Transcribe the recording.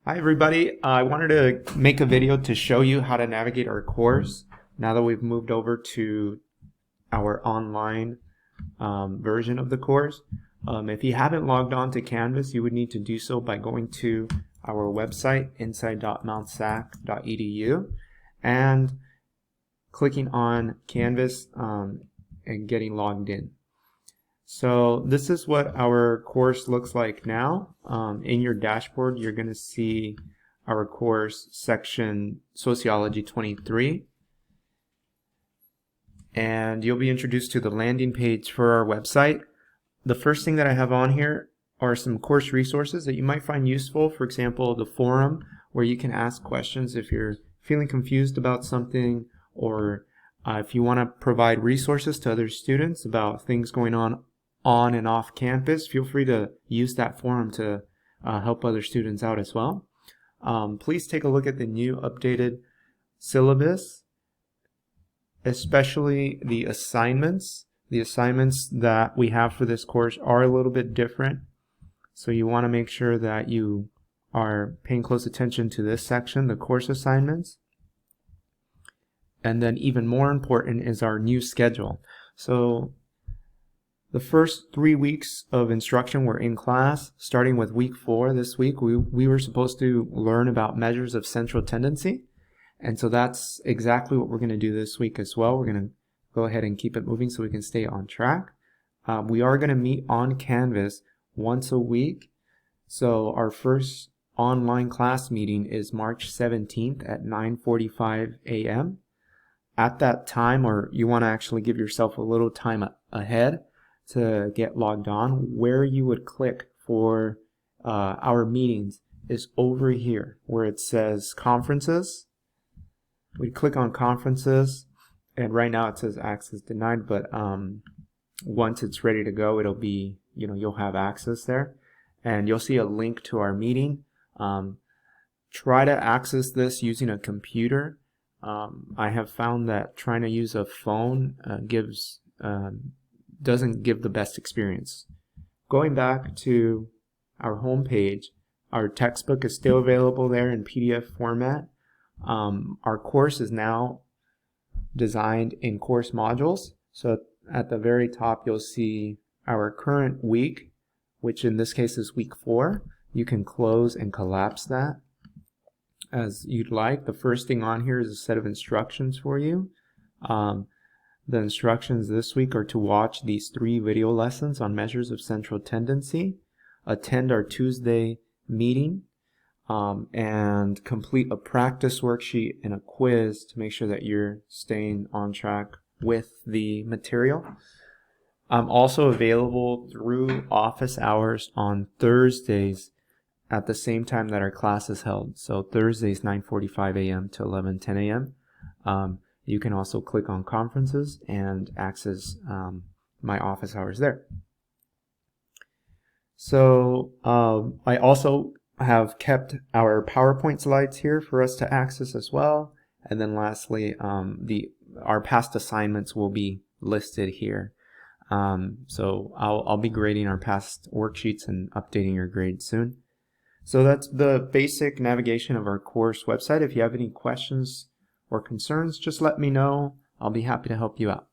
Hi everybody, I wanted to make a video to show you how to navigate our course now that we've moved over to our online version of the course. If you haven't logged on to Canvas, you would need to do so by going to our website inside.mountsac.edu and clicking on Canvas and getting logged in. So this is what our course looks like now. In your dashboard, you're going to see our course section Sociology 23. And you'll be introduced to the landing page for our website. The first thing that I have on here are some course resources that you might find useful. For example, the forum where you can ask questions if you're feeling confused about something, or if you want to provide resources to other students about things going on and off campus. Feel free to use that forum to help other students out as well. Please take a look at the new updated syllabus, especially the assignments. The assignments that we have for this course are a little bit different, so you want to make sure that you are paying close attention to this section, the course assignments. And then even more important is our new schedule. So the first 3 weeks of instruction were in class, starting with week 4 this week. We were supposed to learn about measures of central tendency. And so that's exactly what we're going to do this week as well. We're going to go ahead and keep it moving so we can stay on track. We are going to meet on Canvas once a week. So our first online class meeting is March 17th at 9:45 a.m. At that time, or you want to actually give yourself a little time ahead to get logged on, where you would click for our meetings is over here where it says conferences. We click on conferences, and right now it says access denied, but once it's ready to go, it'll be, you'll have access there, and you'll see a link to our meeting. Try to access this using a computer. I have found that trying to use a phone doesn't give the best experience. Going back to our home page, our textbook is still available there in PDF format. Our course is now designed in course modules. So at the very top, you'll see our current week, which in this case is week 4. You can close and collapse that as you'd like. The first thing on here is a set of instructions for you. The instructions this week are to watch these 3 video lessons on measures of central tendency, attend our Tuesday meeting, and complete a practice worksheet and a quiz to make sure that you're staying on track with the material. I'm also available through office hours on Thursdays at the same time that our class is held. So Thursdays 9:45 a.m. to 11:10 a.m. You can also click on conferences and access my office hours there. So I also have kept our PowerPoint slides here for us to access as well. And then lastly, our past assignments will be listed here. So I'll be grading our past worksheets and updating your grades soon. So that's the basic navigation of our course website. If you have any questions or concerns, just let me know. I'll be happy to help you out.